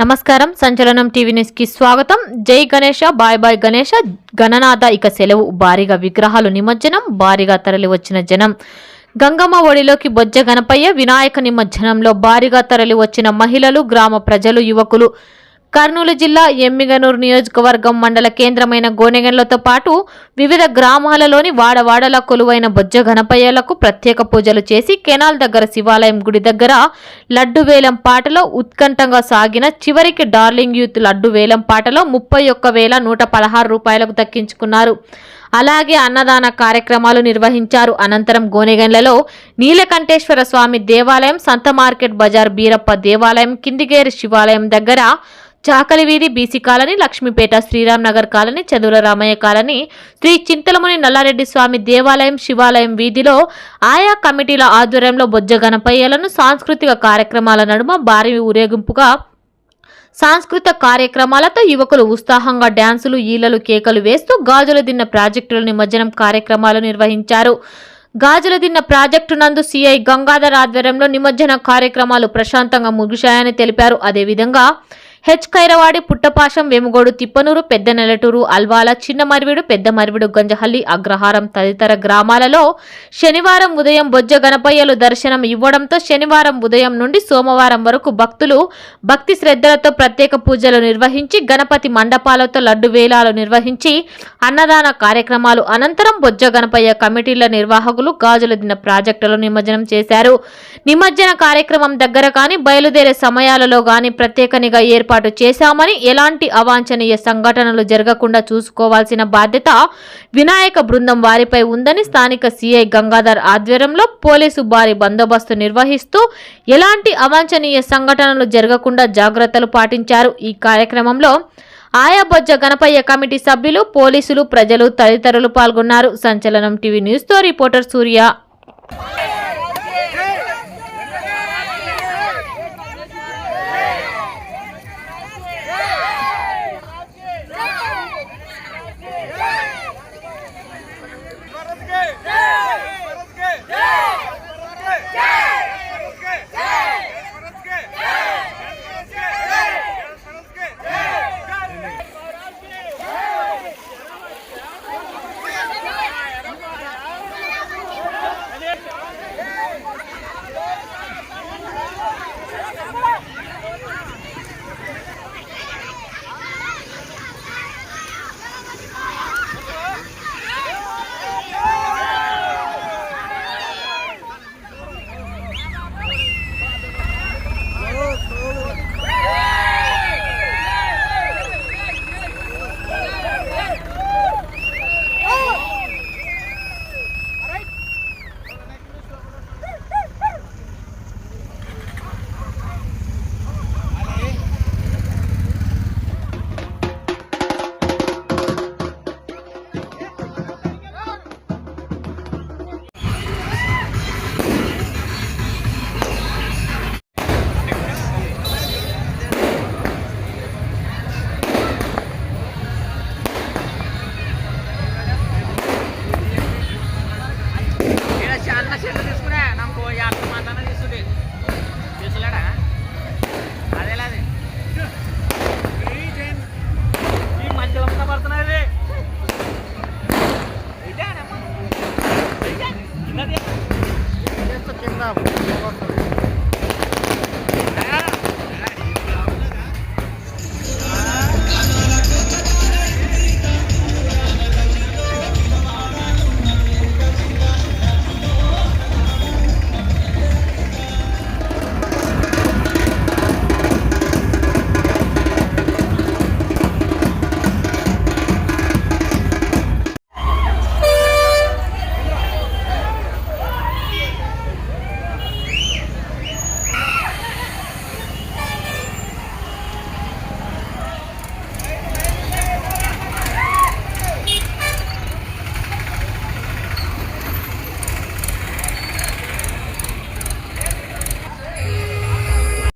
నమస్కారం. సంచలనం TV news కి స్వాగతం. జై గణేష, బాయ్ బాయ్ గణేష, గణనాథ ఇక సెలవు. భారీగా విగ్రహాలు నిమజ్జనం, భారీగా తరలి వచ్చిన జనం. గంగమ్మ ఒడిలోకి బొజ్జ గణపయ్య వినాయక నిమజ్జనంలో భారీగా తరలి వచ్చిన మహిళలు, గ్రామ ప్రజలు, యువకులు. కర్నూలు జిల్లా ఎమ్మిగనూరు నియోజకవర్గం మండల కేంద్రమైన గోనెగండ్లతో పాటు వివిధ గ్రామాలలోని వాడవాడల కొలువైన బొజ్జ గణపయ్యలకు ప్రత్యేక పూజలు చేసి కెనాల్ దగ్గర శివాలయం గుడి దగ్గర లడ్డు వేలం పాటలో ఉత్కంఠంగా సాగిన చివరికి డార్లింగ్ యూత్ లడ్డు వేలం పాటలో 31,116 రూపాయలకు దక్కించుకున్నారు. అలాగే అన్నదాన కార్యక్రమాలు నిర్వహించారు. అనంతరం గోనెగండ్లలో నీలకంఠేశ్వర స్వామి దేవాలయం, సంత మార్కెట్ బజార్ బీరప్ప దేవాలయం, కిందిగేరి శివాలయం దగ్గర చాకలి వీధి, BC colony, Lakshmipeta, Sriram Nagar colony, Chaduvula Ramayya colony, Sri Chintalamuni Nallareddy Swamy దేవాలయం, శివాలయం వీధిలో ఆయా కమిటీల ఆధ్వర్యంలో బొజ్జ గణపయ్యలను సాంస్కృతిక కార్యక్రమాల నడుమ భారీ ఊరేగింపుగా సాంస్కృతిక కార్యక్రమాలతో యువకులు ఉత్సాహంగా డ్యాన్సులు, ఈలలు, కేకలు వేస్తూ గాజుల దిన్న ప్రాజెక్టుల నిమజ్జనం కార్యక్రమాలు నిర్వహించారు. గాజుల దిన్న ప్రాజెక్టు నందు సిఐ గంగాధర్ ఆధ్వర్యంలో నిమజ్జన కార్యక్రమాలు ప్రశాంతంగా ముగిశాయని తెలిపారు. అదేవిధంగా ఖైరవాడి, పుట్టపాశం, వేముగోడు, తిప్పనూరు, పెద్ద నెలటూరు, అల్వాల, చిన్న మరివిడు, పెద్ద మరివిడు, గంజహల్లి, అగ్రహారం తదితర గ్రామాలలో శనివారం ఉదయం బొజ్జ గణపయ్యలు దర్శనం ఇవ్వడంతో శనివారం ఉదయం నుండి సోమవారం వరకు భక్తులు భక్తి శ్రద్ధలతో ప్రత్యేక పూజలు నిర్వహించి గణపతి మండపాలతో లడ్డు వేలాలు నిర్వహించి అన్నదాన కార్యక్రమాలు అనంతరం బొజ్జ గణపయ్య కమిటీల నిర్వాహకులు గాజుల దిన్న ప్రాజెక్టులు నిమజ్జనం చేశారు. నిమజ్జన కార్యక్రమం దగ్గర కానీ బయలుదేరే సమయాలలో కానీ ప్రత్యేక నిఘా ఏర్పాటు చేశామని, ఎలాంటి అవాంఛనీయ సంఘటనలు జరగకుండా చూసుకోవాల్సిన బాధ్యత వినాయక బృందం వారిపై ఉందని స్థానిక సిఐ గంగాధర్ ఆధ్వర్యంలో పోలీసు భారీ బందోబస్తు నిర్వహిస్తూ ఎలాంటి అవాంఛనీయ సంఘటనలు జరగకుండా జాగ్రత్తలు పాటించారు. ఈ కార్యక్రమంలో ఆయా బొజ్జ గణపయ్య కమిటీ సభ్యులు, పోలీసులు, ప్రజలు తదితరులు పాల్గొన్నారు. సంచలనం టీవీ న్యూస్ తో రిపోర్టర్ సూర్య.